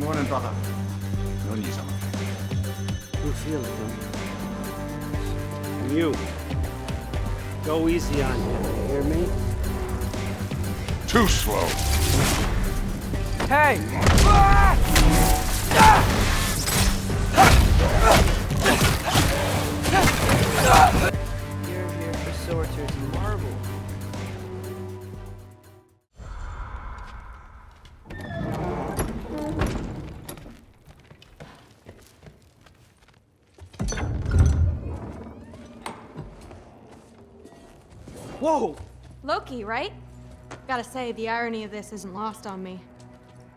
Morning, brother. No need some. You feel it, don't you? And you. Go easy on him, you hear me? Too slow. Hey! You're here for sorcerer's marble. Whoa! Loki, right? Gotta say, the irony of this isn't lost on me.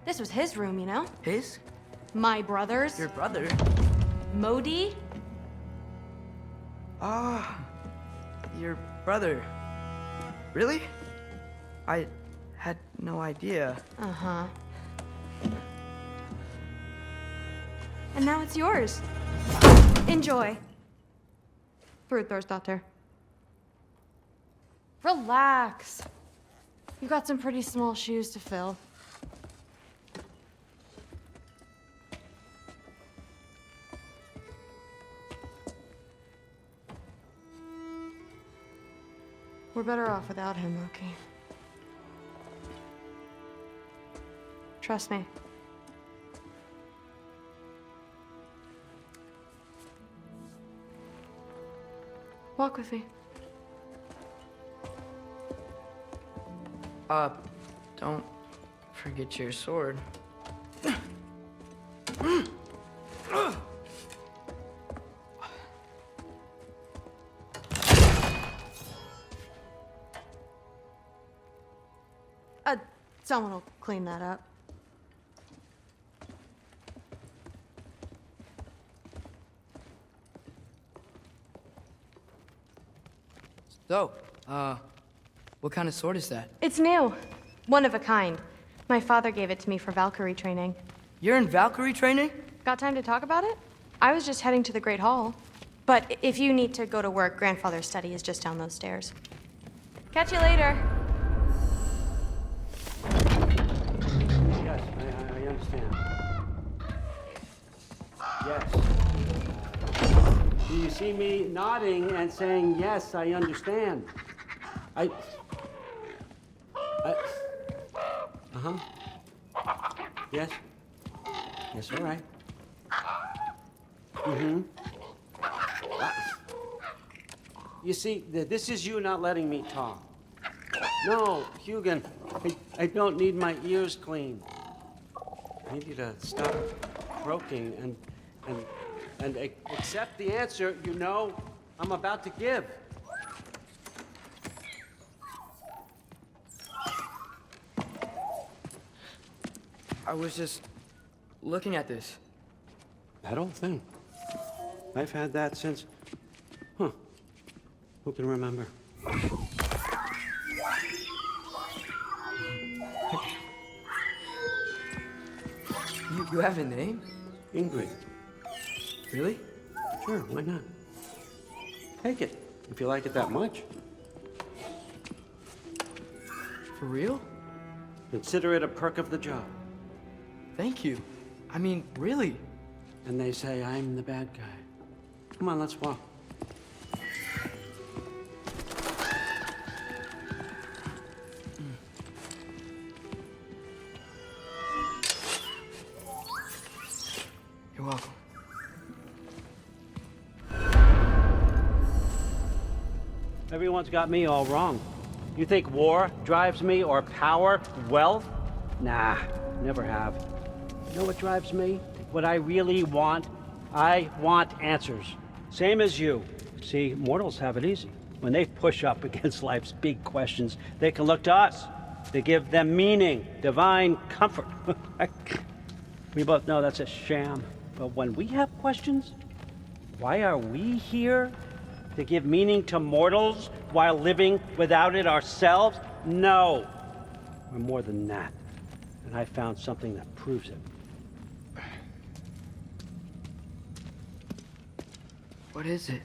This was his room, you know? His? My brother's. Your brother? Modi? Ah, your brother. Really? I had no idea. Uh-huh. And now it's yours. Enjoy. Thor's Relax. You've got some pretty small shoes to fill. We're better off without him, Loki. Trust me. Walk with me. Don't forget your sword. Someone will clean that up. So, what kind of sword is that? It's new. One of a kind. My father gave it to me for Valkyrie training. You're in Valkyrie training? Got time to talk about it? I was just heading to the Great Hall. But if you need to go to work, grandfather's study is just down those stairs. Catch you later. Yes, I understand. Yes. Do you see me nodding and saying, yes, I understand? Uh-huh. Yes. Yes, all right. Mm-hmm. You see, this is you not letting me talk. No, Hugin, I don't need my ears cleaned. I need you to stop croaking and accept the answer you know I'm about to give. I was just looking at this. That old thing. I've had that since... Huh. Who can remember? You have a name? Ingrid. Really? Sure, why not? Take it, if you like it that much. For real? Consider it a perk of the job. Thank you. I mean, really. And they say I'm the bad guy. Come on, let's walk. You're welcome. Everyone's got me all wrong. You think war drives me, or power, wealth? Nah, never have. You know what drives me? What I really want? I want answers. Same as you. See, mortals have it easy. When they push up against life's big questions, they can look to us. They give them meaning, divine comfort. We both know that's a sham. But when we have questions, why are we here? To give meaning to mortals while living without it ourselves? No. We're more than that. And I found something that proves it. What is it?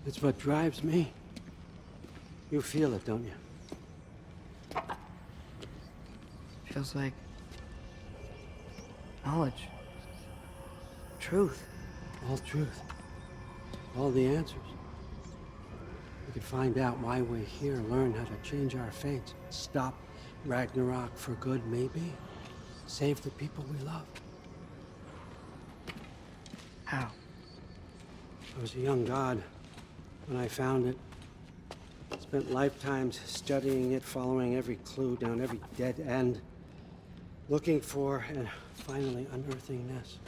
It's what drives me. You feel it, don't you? Feels like Knowledge. Truth. All truth. All the answers. We could find out why we're here, learn how to change our fates, stop Ragnarok for good, maybe. Save the people we love. How? I was a young god when I found it. Spent lifetimes studying it, following every clue down every dead end, looking for and finally unearthing this.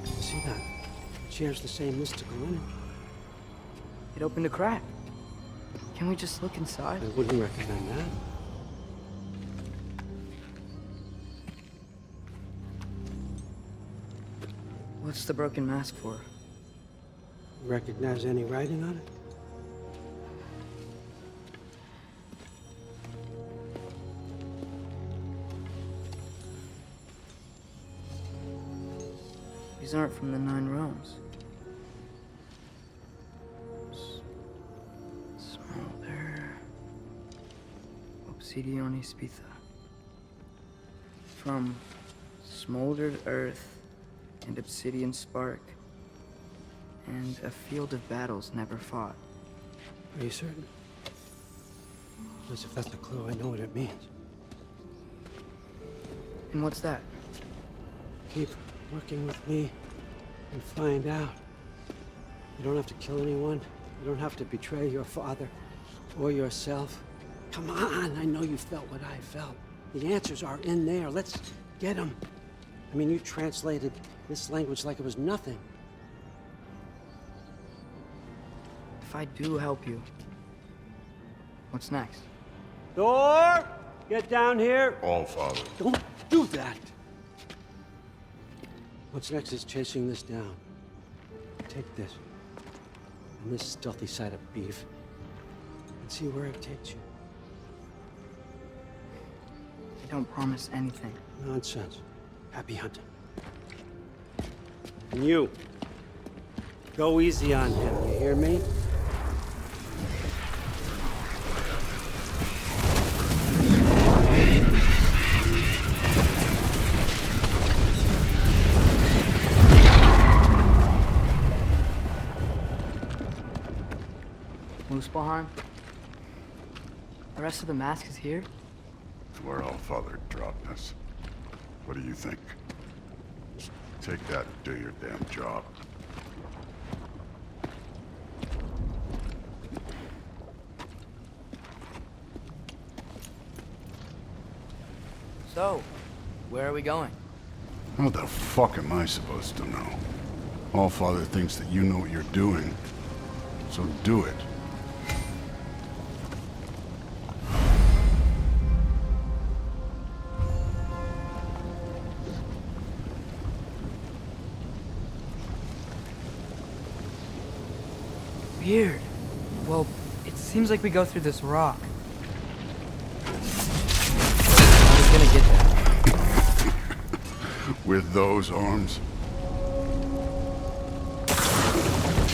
You see that? It shares the same mystical energy. It opened a crack. Can we just look inside? I wouldn't recommend that. What's the broken mask for? Recognize any writing on it? These aren't from the 9 realms. Smolder. Obsidione Spitha. From smoldered earth and obsidian spark. And a field of battles never fought. Are you certain? Because if that's a clue, I know what it means. And what's that? Keep working with me and find out. You don't have to kill anyone. You don't have to betray your father or yourself. Come on, I know you felt what I felt. The answers are in there. Let's get them. I mean, you translated this language like it was nothing. If I do help you, what's next? Thor, get down here. All father. Don't do that. What's next is chasing this down. Take this and this stealthy side of beef and see where it takes you. I don't promise anything. Nonsense. Happy hunting. And you, go easy on him, you hear me? Muspelheim? The rest of the mask is here? It's where all father dropped us. What do you think? Take that and do your damn job. So, where are we going? How the fuck am I supposed to know? All father thinks that you know what you're doing, so do it. Weird. Well, it seems like we go through this rock. I was gonna get there. With those arms?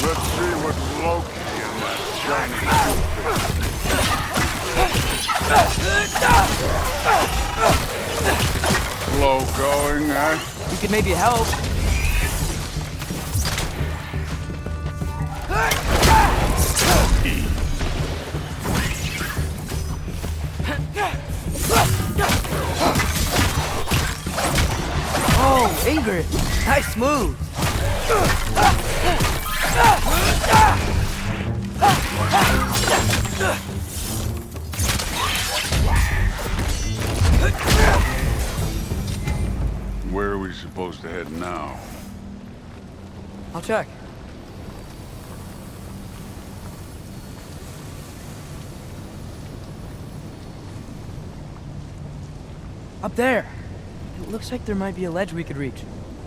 Let's see what's Loki in that shiny Slow going, eh? You could maybe help. Oh, Ingrid! Nice move! Where are we supposed to head now? I'll check. Up there! It looks like there might be a ledge we could reach.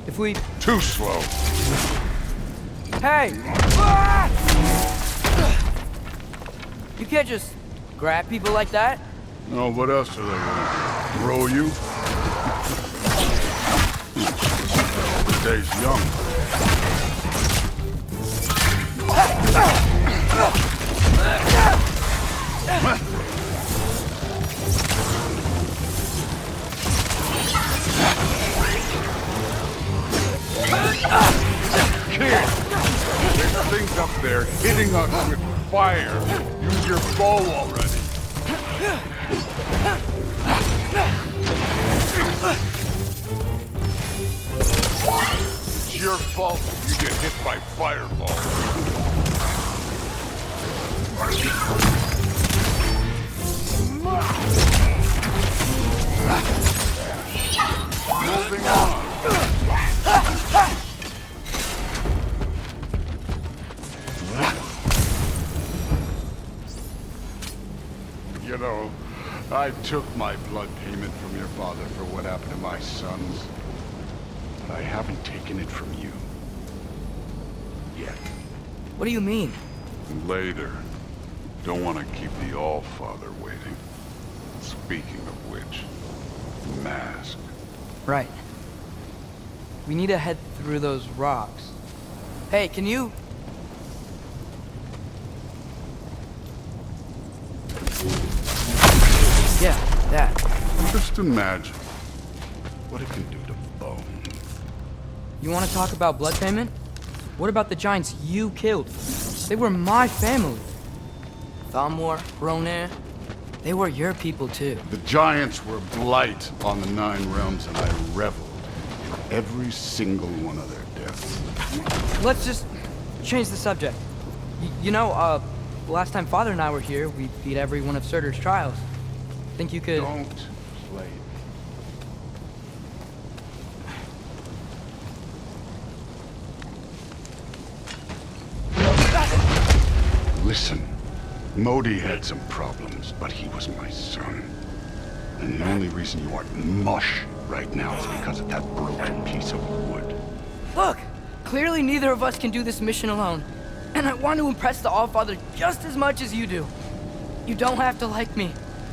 If we... Too slow. Hey! You can't just grab people like that. Oh, what else are they gonna throw you? Stays young. there hitting us with fire. Use your bow already. It's your fault if you get hit by fireballs. Moving on. You know, I took my blood payment from your father for what happened to my sons. But I haven't taken it from you. Yet. What do you mean? Later. Don't want to keep the All-Father waiting. Speaking of which, the mask. Right. We need to head through those rocks. Hey, can you... Yeah, that. Just imagine what it can do to bone. You want to talk about blood payment? What about the giants you killed? They were my family. Thamor, Ronan, they were your people too. The giants were blight on the 9 realms, and I reveled in every single one of their deaths. Let's just change the subject. You know, last time Father and I were here, we beat every one of Surtur's trials. Think you could... Don't play. Listen, Modi had some problems, but he was my son. And the only reason you aren't mush right now is because of that broken piece of wood. Look! Clearly neither of us can do this mission alone. And I want to impress the All-Father just as much as you do. You don't have to like me,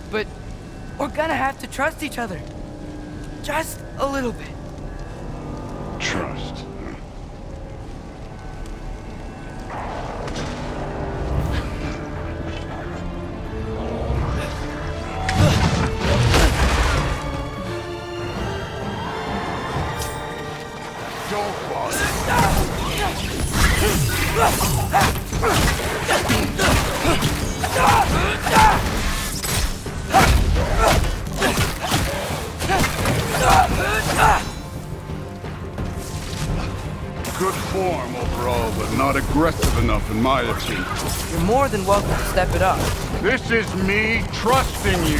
but we're gonna have to trust each other. Just a little bit. Trust. Don't bother. Good form overall, but not aggressive enough in my opinion. You're more than welcome to step it up. This is me trusting you.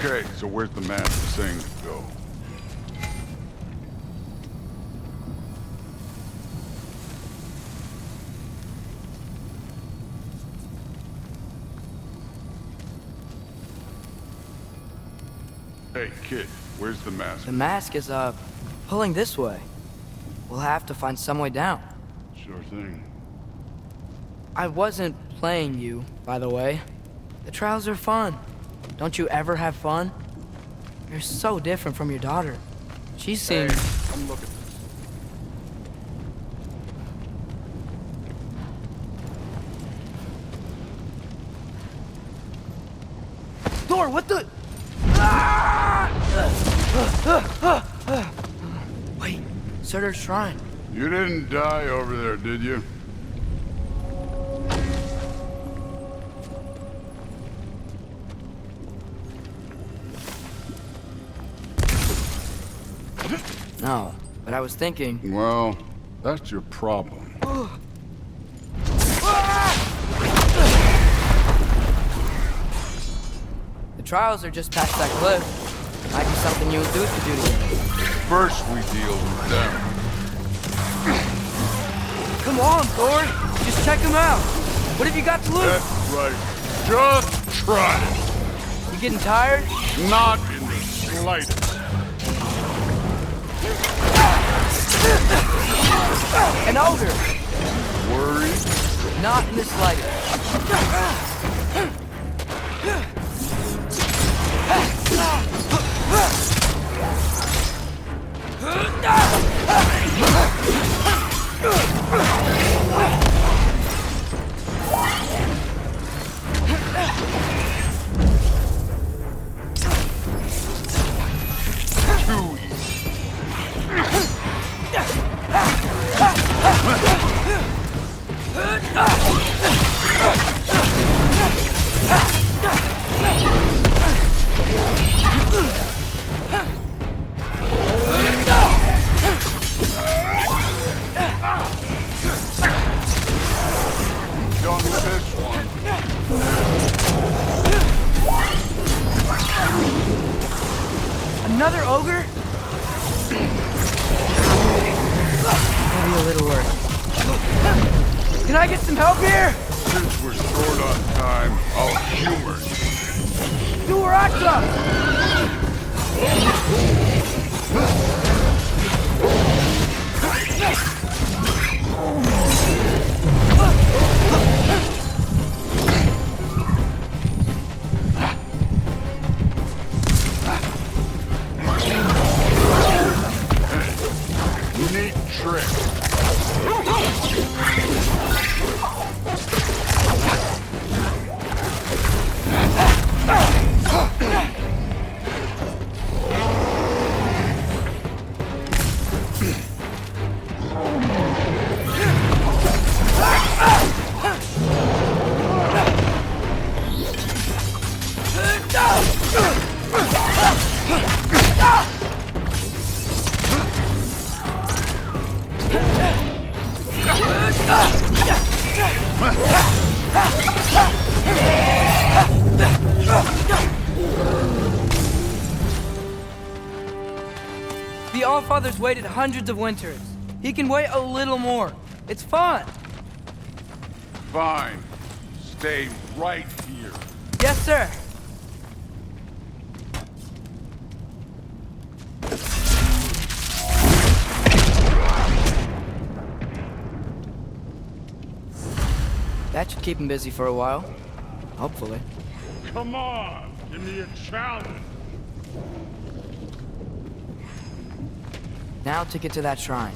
Okay, so where's the mask saying to go? Hey, kid, where's the mask? The mask is, pulling this way. We'll have to find some way down. Sure thing. I wasn't playing you, by the way. The trials are fun. Don't you ever have fun? You're so different from your daughter. She seems... Hey, come look at this. Thor, what the... Wait, Surtur's shrine. You didn't die over there, did you? No, but I was thinking... Well, that's your problem. The trials are just past that cliff. Might be something you and Zeus could do together. First we deal with them. Come on, Thor! Just check them out! What have you got to lose? That's right. Just try it. You getting tired? Not in the slightest. An ogre! Worried? Not in the slightest. Too easy. Done with this one. Another ogre? Maybe a little worse. Can I get some help here? Since we're short on time, I'll humor you. Duraka! Neat trick. The Allfather's waited hundreds of winters. He can wait a little more. It's fun. Fine. Stay right here. Yes, sir. That should keep him busy for a while. Hopefully. Come on, give me a challenge. Now to get to that shrine.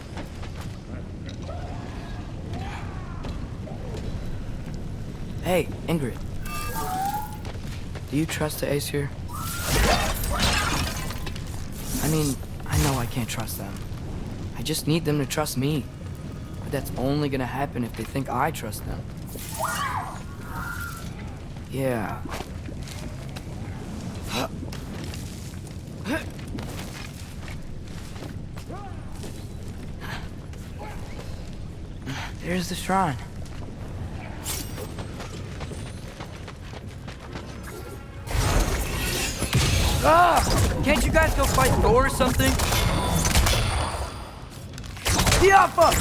Hey, Ingrid. Do you trust the Ace here? I mean, I know I can't trust them. I just need them to trust me. But that's only gonna happen if they think I trust them. Yeah. There's the shrine. Ah! Can't you guys go fight Thor or something? Tiafa!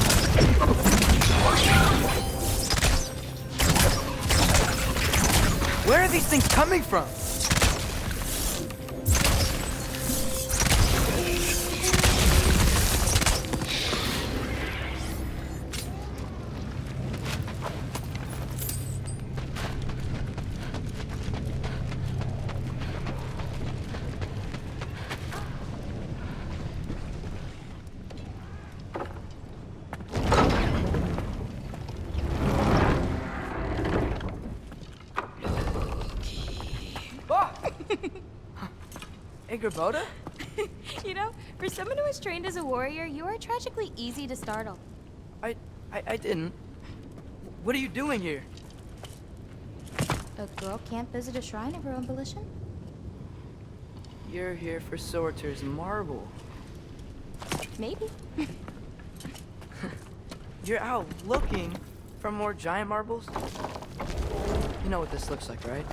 Where are these things coming from? Boda? You know, for someone who was trained as a warrior, you are tragically easy to startle. I didn't. What are you doing here? A girl can't visit a shrine of her own volition? You're here for Sorter's marble. Maybe. You're out looking for more giant marbles? You know what this looks like, right?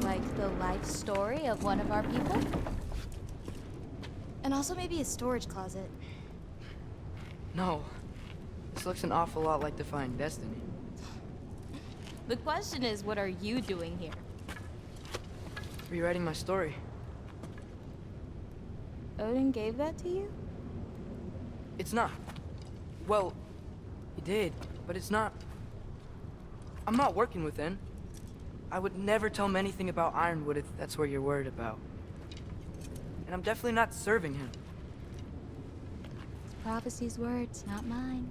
Like the life story of one of our people? And also maybe a storage closet. No. This looks an awful lot like Defying Destiny. The question is, what are you doing here? Rewriting my story. Odin gave that to you? It's not. Well, he did, but it's not... I'm not working with him. I would never tell him anything about Ironwood if that's what you're worried about. And I'm definitely not serving him. It's prophecy's words, not mine.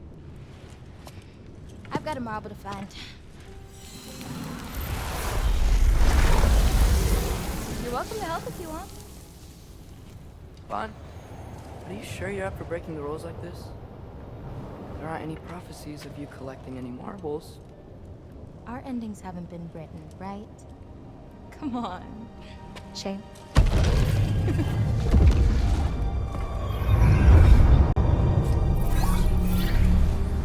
I've got a marble to find. You're welcome to help if you want. Fine. Are you sure you're up for breaking the rules like this? There aren't any prophecies of you collecting any marbles. Our endings haven't been written, right? Come on. Shame.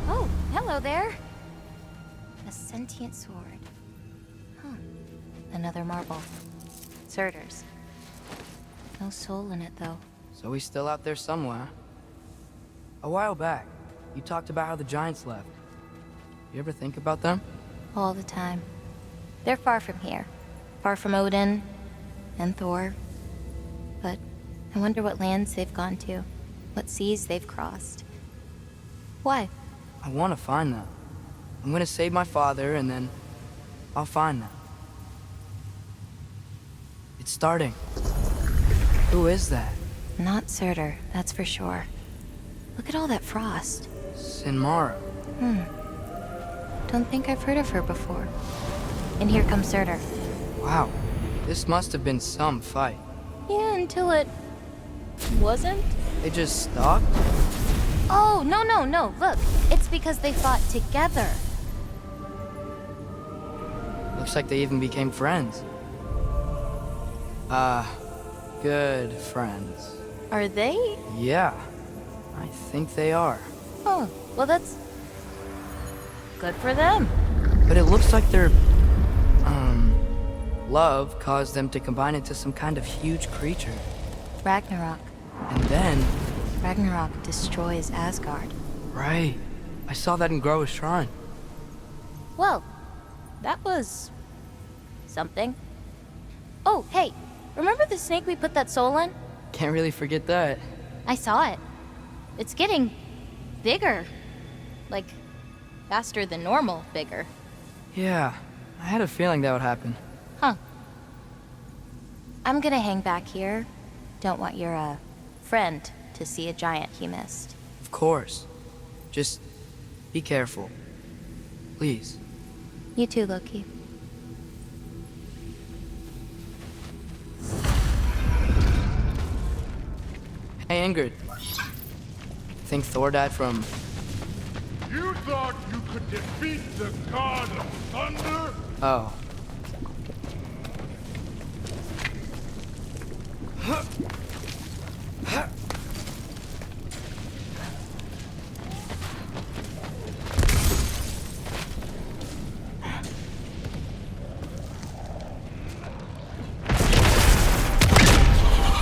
Oh, hello there. A sentient sword. Huh. Another marble. Surtur's. No soul in it, though. So he's still out there somewhere. A while back, you talked about how the giants left. You ever think about them? All the time. They're far from here. Far from Odin and Thor. But I wonder what lands they've gone to. What seas they've crossed. Why? I want to find them. I'm gonna save my father, and then I'll find them. It's starting. Who is that? Not Surtur, that's for sure. Look at all that frost. Sinmara. Don't think I've heard of her before. And here comes Surtur. Wow. This must have been some fight. Yeah, until it... wasn't? They just stalked? Oh, no. Look, it's because they fought together. Looks like they even became friends. Good friends. Are they? Yeah, I think they are. Oh, well that's... good for them. But it looks like their, love caused them to combine into some kind of huge creature. Ragnarok. And then... Ragnarok destroys Asgard. Right. I saw that in Groa's shrine. Well, that was... something. Oh, hey, remember the snake we put that soul in? Can't really forget that. I saw it. It's getting... bigger. Like, faster than normal bigger. Yeah, I had a feeling that would happen. Huh. I'm gonna hang back here. Don't want your, friend to see a giant he missed. Of course. Just be careful. Please. You too, Loki. Hey, Ingrid. Think Thor died from... You thought you could defeat the god of thunder? Oh.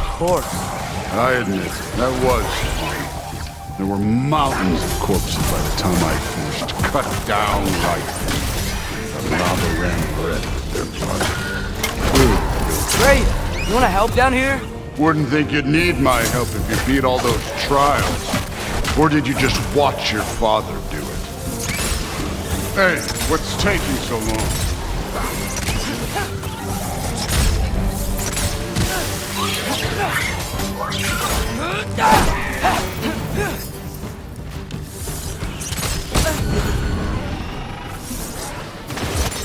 Of course. I admit, that was fun. There were mountains of corpses by the time I finished, cut down like the lava ran red with their blood. Great! You wanna help down here? Wouldn't think you'd need my help if you beat all those trials. Or did you just watch your father do it? Hey, what's taking so long?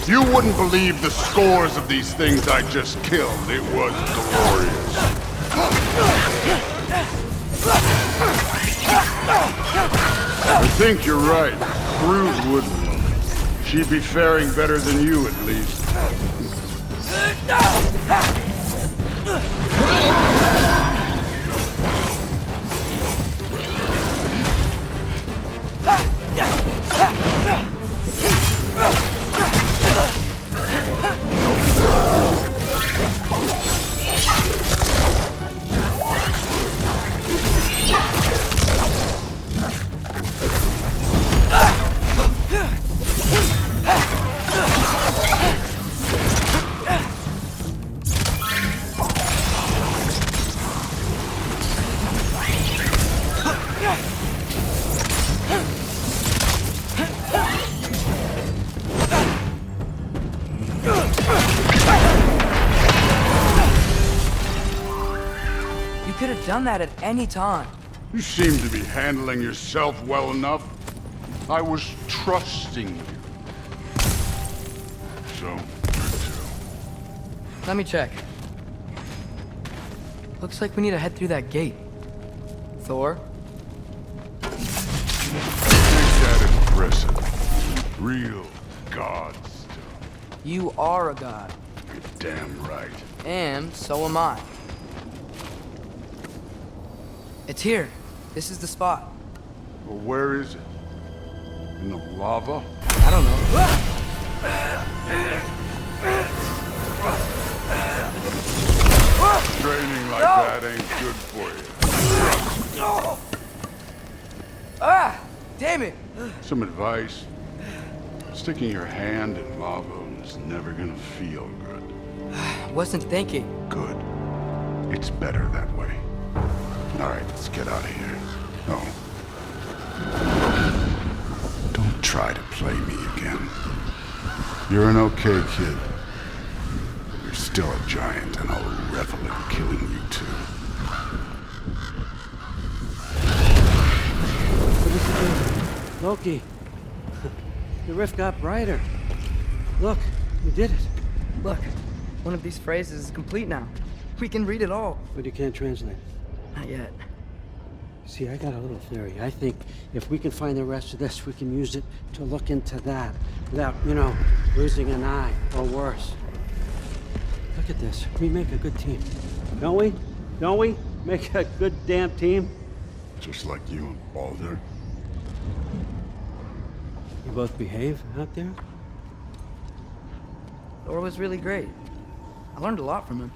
You wouldn't believe the scores of these things I just killed. It was glorious. I think you're right. Crude wouldn't. She'd be faring better than you, at least. could have done that at any time. You seem to be handling yourself well enough. I was trusting you. So, where to? Let me check. Looks like we need to head through that gate. Thor? Ain't that impressive? Real god stuff. You are a god. You're damn right. And so am I. It's here. This is the spot. Well, where is it? In the lava? I don't know. Training like that ain't good for you. Ah! Damn it! Some advice. Sticking your hand in lava is never gonna feel good. Wasn't thinking. Good. It's better that way. All right, let's get out of here. No. Don't try to play me again. You're an okay kid. You're still a giant, and I'll revel in killing you too. What is it doing? Loki. The rift got brighter. Look, we did it. Look, one of these phrases is complete now. We can read it all. But you can't translate it. Not yet. See, I got a little theory. I think if we can find the rest of this, we can use it to look into that without, losing an eye or worse. Look at this. We make a good team. Don't we? Don't we? Make a good damn team? Just like you and Baldur. You both behave out there? Thor was really great. I learned a lot from him.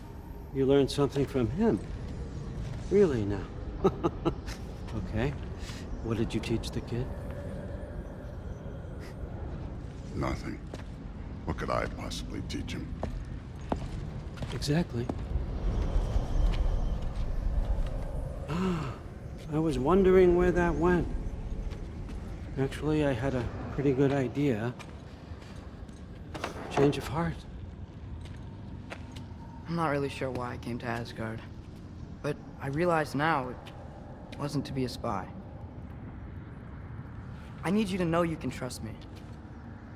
You learned something from him. Really now? Okay. What did you teach the kid? Nothing. What could I possibly teach him? Exactly. I was wondering where that went. Actually, I had a pretty good idea. Change of heart. I'm not really sure why I came to Asgard. But I realize now it wasn't to be a spy. I need you to know you can trust me.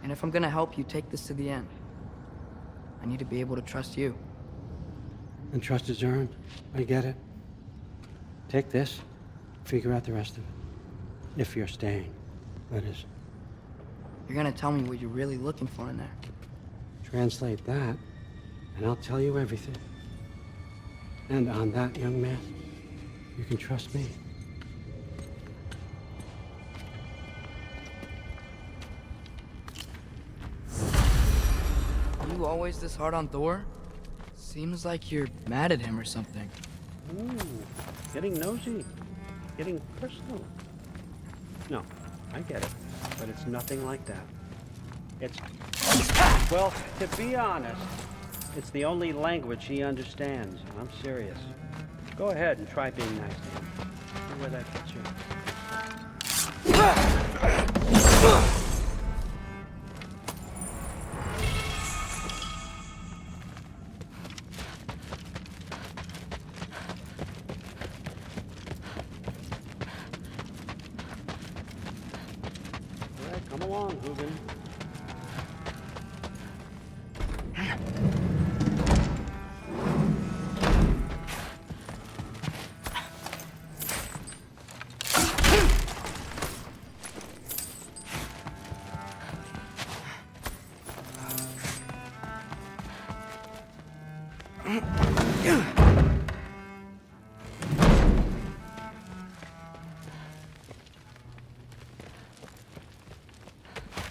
And if I'm gonna help you take this to the end, I need to be able to trust you. And trust is earned. I get it. Take this, figure out the rest of it. If you're staying, that is. You're gonna tell me what you're really looking for in there. Translate that, and I'll tell you everything. And on that, young man, you can trust me. You always this hard on Thor? Seems like you're mad at him or something. Ooh, getting nosy, getting personal. No, I get it, but it's nothing like that. It's, well, to be honest, it's the only language he understands. I'm serious. Go ahead and try being nice to him. See where that gets you. All right, come along, Hugin.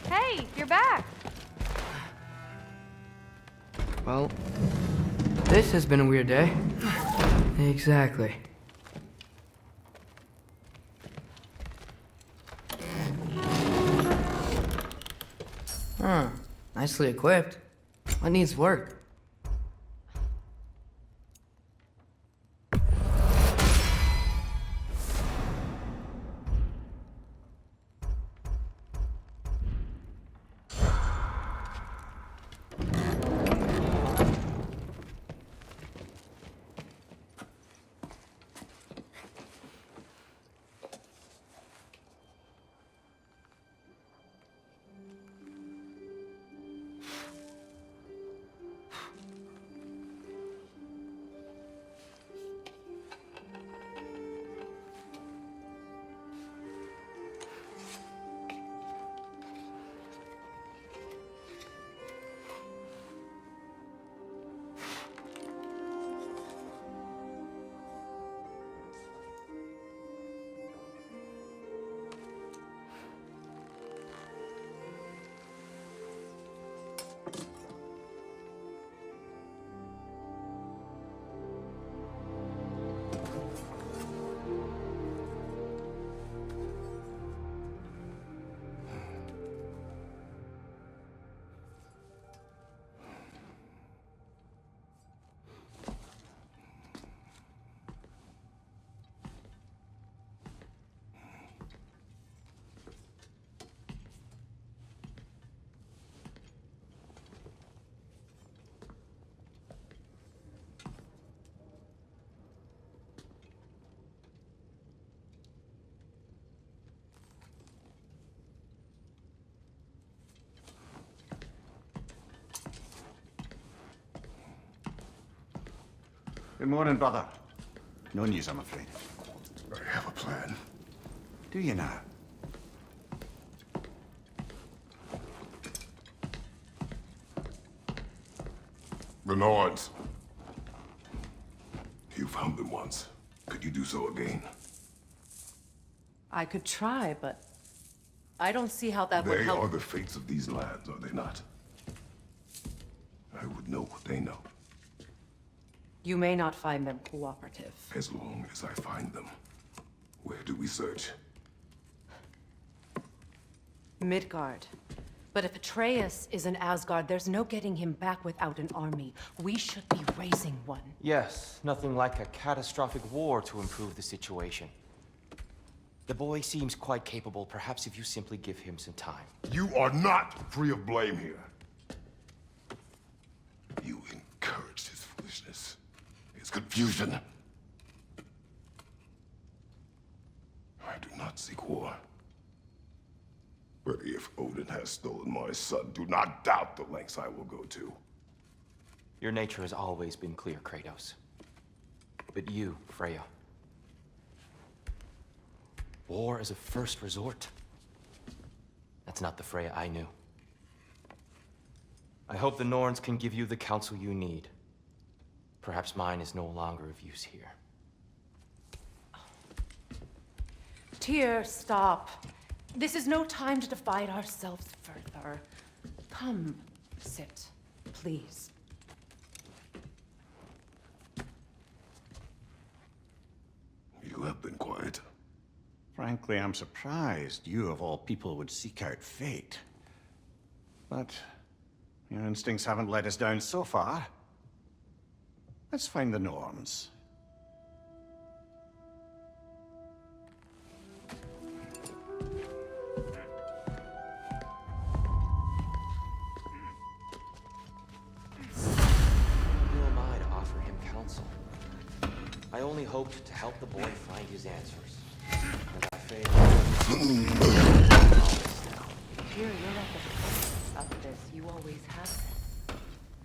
Hey, you're back. Well, this has been a weird day. Exactly. Huh. Nicely equipped. What needs work? Good morning, brother. No news, I'm afraid. I have a plan. Do you now? The Norns. You found them once. Could you do so again? I could try, but I don't see how that would They help. are the fates of these lands, are they not? I would know what they know, You may not find them cooperative. as long as I find them. Where do we search? Midgard. But if Atreus is in Asgard, there's no getting him back without an army. We should be raising one. Yes, nothing like a catastrophic war to improve the situation. The boy seems quite capable. Perhaps if you simply give him some time. You are not free of blame here. You encouraged his foolishness, his confusion. I do not seek war. But if Odin has stolen my son, do not doubt the lengths I will go to. Your nature has always been clear, Kratos. But you, Freya. War is a first resort. That's not the Freya I knew. I hope the Norns can give you the counsel you need. Perhaps mine is no longer of use here. Tyr, stop. This is no time to divide ourselves further. Come, sit, please. You have been quiet. Frankly, I'm surprised you, of all people, would seek out fate. But your instincts haven't let us down so far. Let's find the Norns. Who am I to offer him counsel? I only hoped to help the boy find his answers. And I failed. Tyr, you're at the front of this. You always have been.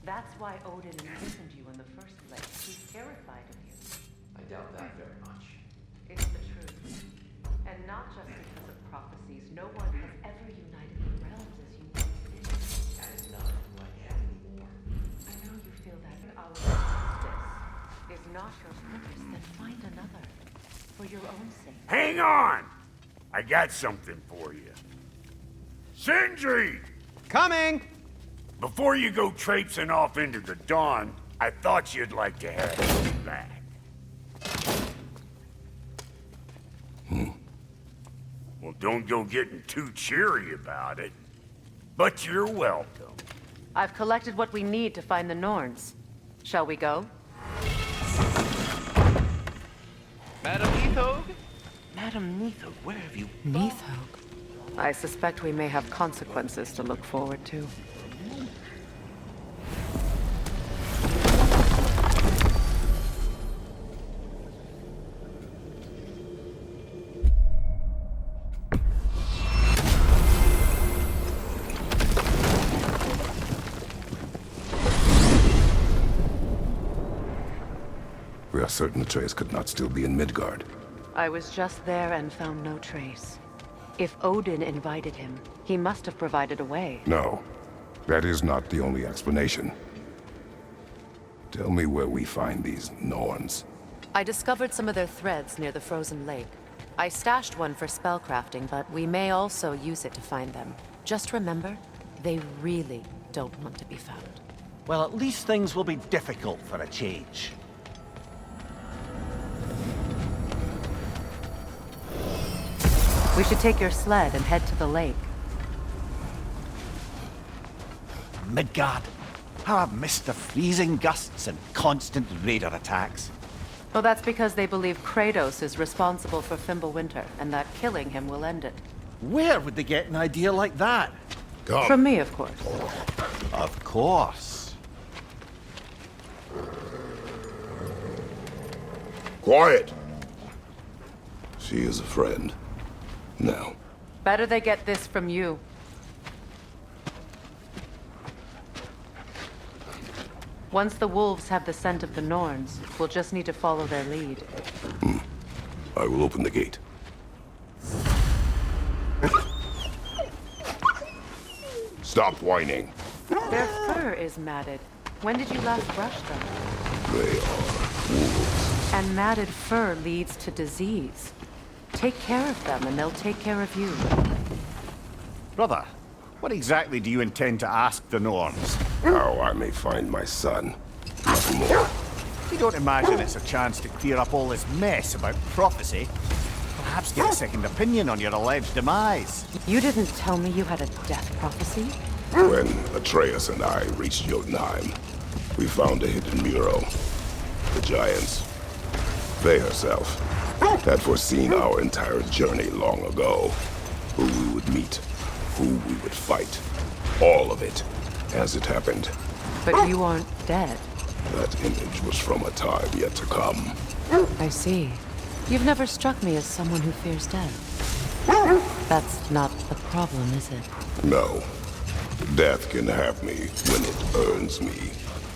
That's why Odin imprisoned you in the first place. He's terrified of you. I doubt that very much. It's the truth. And not just because of prophecies. No one has ever united the realms as you once did. That is not who I am anymore. I know you feel that our justice is not your purpose, then find another. For your own sake. Hang on! I got something for you. Sindri! Coming! Before you go traipsing off into the dawn, I thought you'd like to have this back. Well, don't go getting too cheery about it. But you're welcome. I've collected what we need to find the Norns. Shall we go? Madam Neathog? Madam Neathog, where have you been? Neathog? I suspect we may have consequences to look forward to. We are certain Atreus could not still be in Midgard. I was just there and found no trace. If Odin invited him, he must have provided a way. No, that is not the only explanation. Tell me where we find these Norns. I discovered some of their threads near the frozen lake. I stashed one for spellcrafting, but we may also use it to find them. Just remember, they really don't want to be found. Well, at least things will be difficult for a change. We should take your sled and head to the lake. Midgard. How I've missed the freezing gusts and constant raider attacks. Well, that's because they believe Kratos is responsible for Fimbulwinter, and that killing him will end it. Where would they get an idea like that? Come. From me, of course. Of course. Quiet! She is a friend. Now, Better they get this from you. Once the wolves have the scent of the Norns, we'll just need to follow their lead. I will open the gate. Stop whining. Their fur is matted. When did you last brush them? They are wolves. And matted fur leads to disease. Take care of them and they'll take care of you. Brother, what exactly do you intend to ask the Norns? How I may find my son. Nothing more. You don't imagine it's a chance to clear up all this mess about prophecy? Perhaps get a second opinion on your alleged demise. You didn't tell me you had a death prophecy? When Atreus and I reached Jotunheim, we found a hidden mural. The giants, they herself, had foreseen our entire journey long ago. Who we would meet, who we would fight. All of it, as it happened. But you aren't dead. That image was from a time yet to come. I see. You've never struck me as someone who fears death. That's not the problem, is it? No. Death can have me when it earns me.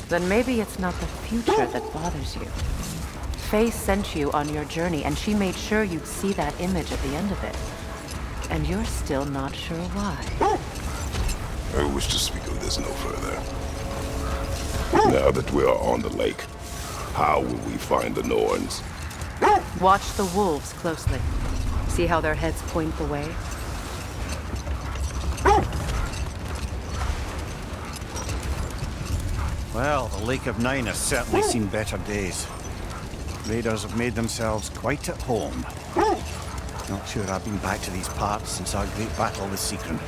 Then maybe it's not the future that bothers you. Faye sent you on your journey, and she made sure you'd see that image at the end of it. And you're still not sure why. I wish to speak of this no further. Now that we are on the lake, how will we find the Norns? Watch the wolves closely. See how their heads point the way? Well, the Lake of Nine has certainly seen better days. Raiders have made themselves quite at home. Not sure I've been back to these parts since our great battle with Secret.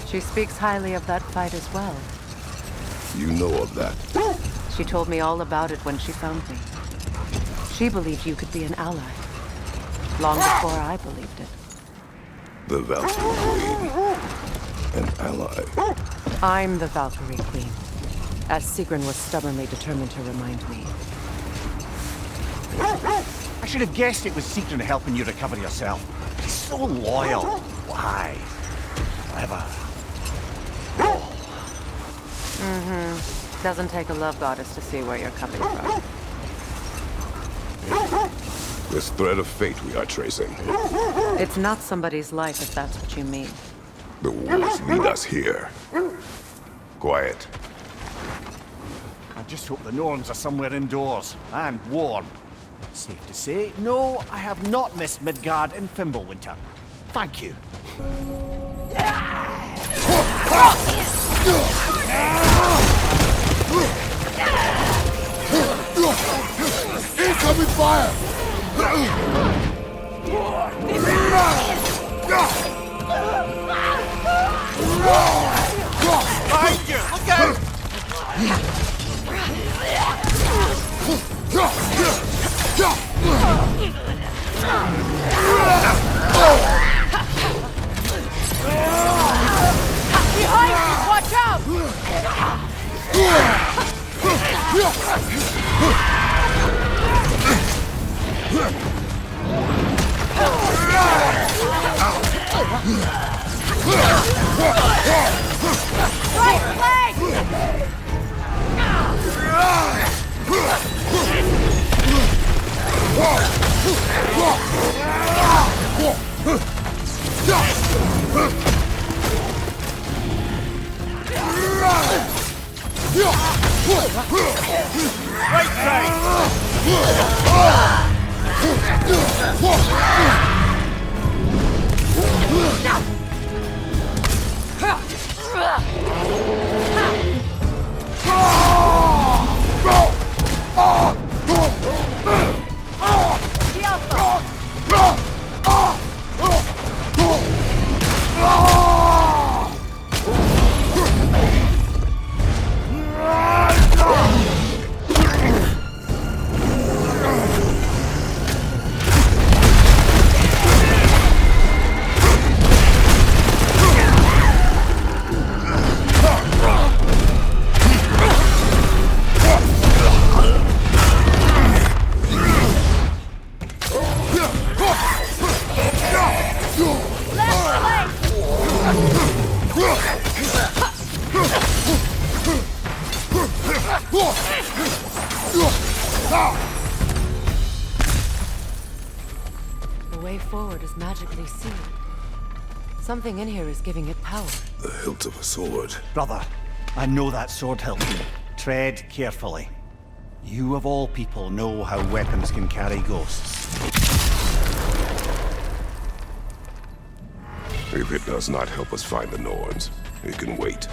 She speaks highly of that fight as well. You know of that. She told me all about it when she found me. She believed you could be an ally. Long before I believed it. The Valkyrie Queen. An ally. I'm the Valkyrie Queen. As Sigrun was stubbornly determined to remind me. I should have guessed it was Secret helping you recover yourself. He's so loyal. Why? Clever. Doesn't take a love goddess to see where you're coming from. This thread of fate we are tracing. It's not somebody's life, if that's what you mean. The wolves lead us here. Quiet. I just hope the Norns are somewhere indoors and warm. Safe to say, no, I have not missed Midgard in Fimbulwinter. Thank you. Incoming fire! Behind you! Look out! Behind you! Watch out! Right leg! Right side! The way forward is magically sealed. Something in here is giving it power. The hilt of a sword. Brother, I know that sword hilt. Tread carefully. You of all people know how weapons can carry ghosts. If it does not help us find the Norns, it can wait.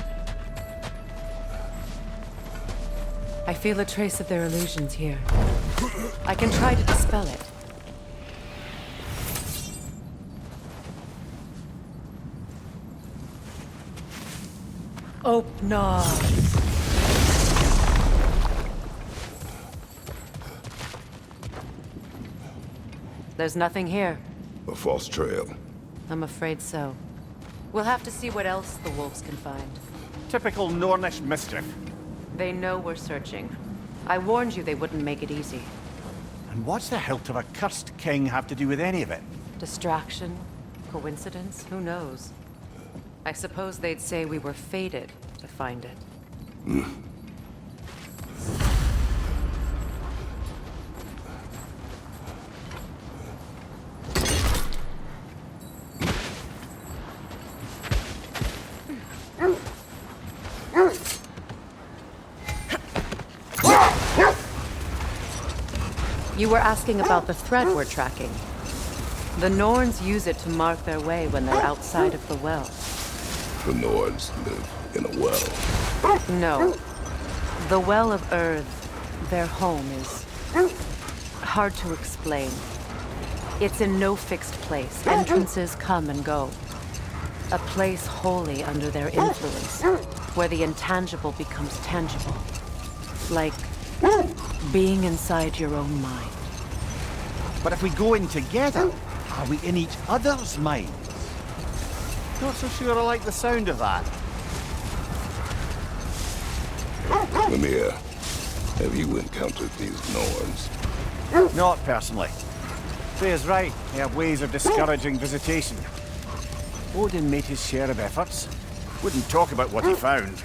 I feel a trace of their illusions here. I can try to dispel it. Opna. There's nothing here. A false trail. I'm afraid so. We'll have to see what else the wolves can find. Typical Nornish mischief. They know we're searching. I warned you they wouldn't make it easy. And what's the hilt of a cursed king have to do with any of it? Distraction? Coincidence? Who knows? I suppose they'd say we were fated to find it. You were asking about the thread we're tracking. The Norns use it to mark their way when they're outside of the well. The Norns live in a well. No. The Well of Earth, their home, is hard to explain. It's in no fixed place. Entrances come and go. A place wholly under their influence, where the intangible becomes tangible. Like being inside your own mind. But if we go in together, are we in each other's minds? Not so sure I like the sound of that. Mimir, have you encountered these Norns? Not personally. Freya's right. They have ways of discouraging visitation. Odin made his share of efforts. Wouldn't talk about what he found.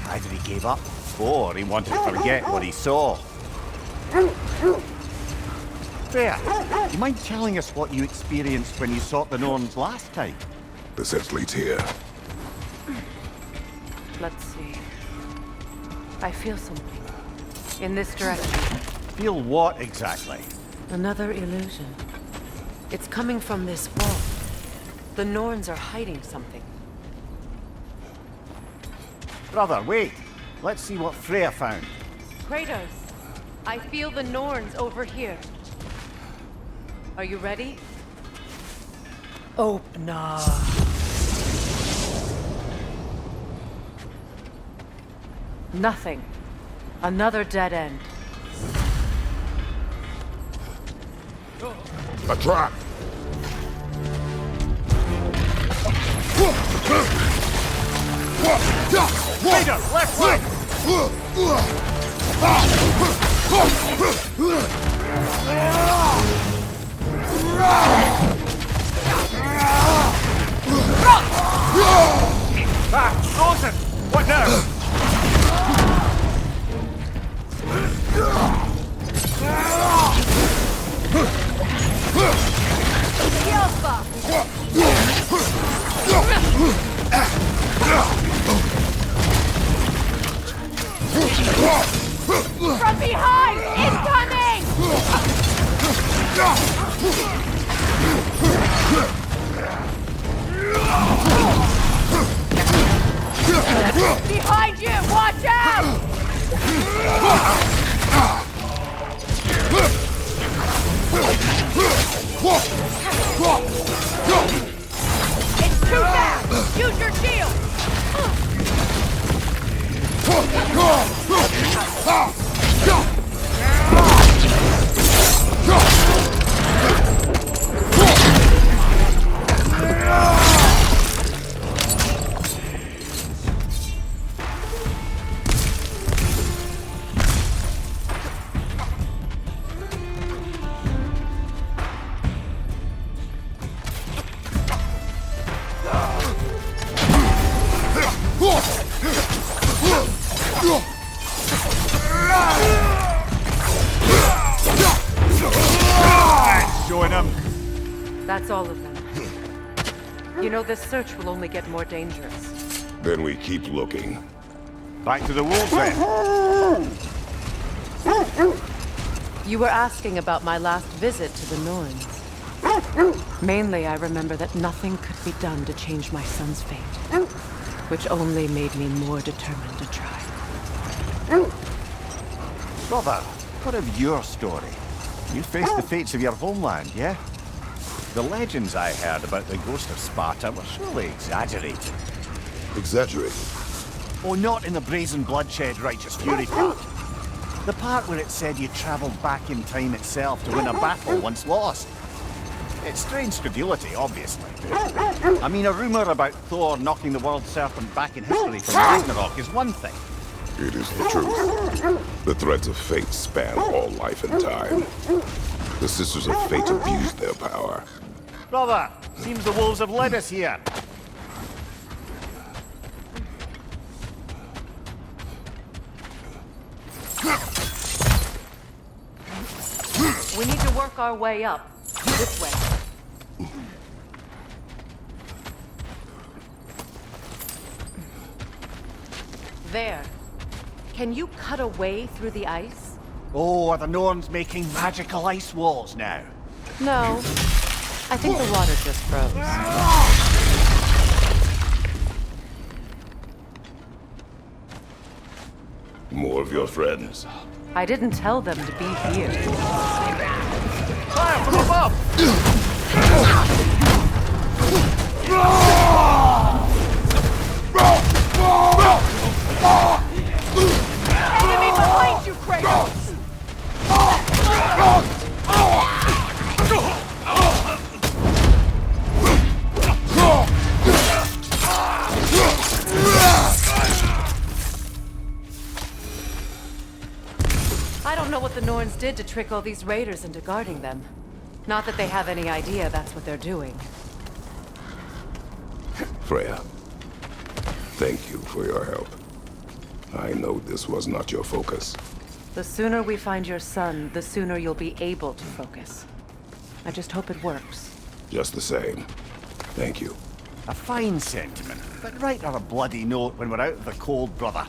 Either he gave up, or he wanted to forget what he saw. Freya, do you mind telling us what you experienced when you sought the Norns last time? This leads here. Let's see. I feel something. In this direction. Feel what exactly? Another illusion. It's coming from this wall. The Norns are hiding something. Brother, wait. Let's see what Freya found. Kratos, I feel the Norns over here. Are you ready? Opna. Nothing. Another dead end. A trap! Raider, left flank! Awesome! What now? From behind! Incoming! Behind you! Watch out! It's too fast! Use your shield! That's all of them. You know, this search will only get more dangerous. Then we keep looking. Back to the wolves then. You were asking about my last visit to the Norns. Mainly, I remember that nothing could be done to change my son's fate, which only made me more determined to try. Brother, what of your story? You faced the fates of your homeland, yeah? The legends I heard about the ghost of Sparta were surely exaggerated. Exaggerated? Oh, not in the brazen bloodshed righteous fury part. The part where it said you travelled back in time itself to win a battle once lost. It's strange credulity, obviously. I mean, a rumour about Thor knocking the world serpent back in history from Ragnarok is one thing. It is the truth. The threads of fate span all life and time. The Sisters of Fate abused their power. Brother, seems the wolves have led us here. We need to work our way up. This way. There. Can you cut a way through the ice? Oh, are the Norns making magical ice walls now? No. I think the water just froze. More of your friends. I didn't tell them to be here. Fire from above! Enemy behind you, Kratos! I don't know what the Norns did to trick all these raiders into guarding them. Not that they have any idea that's what they're doing. Freya, thank you for your help. I know this was not your focus. The sooner we find your son, the sooner you'll be able to focus. I just hope it works. Just the same. Thank you. A fine sentiment, but write her a bloody note when we're out of the cold, brother.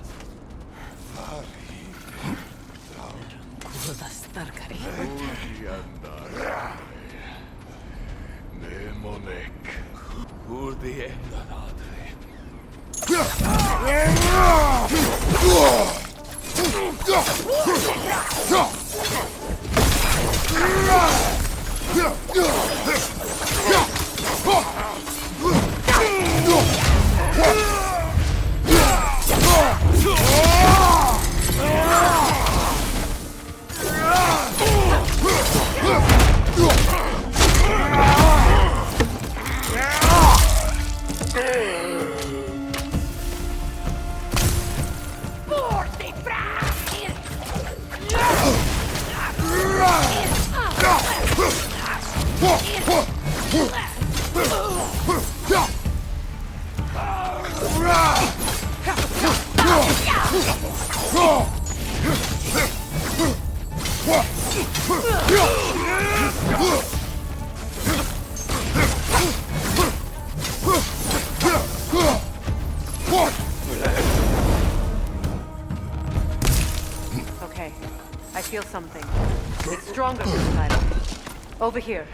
Okay, I feel something. It's stronger this time. Over here.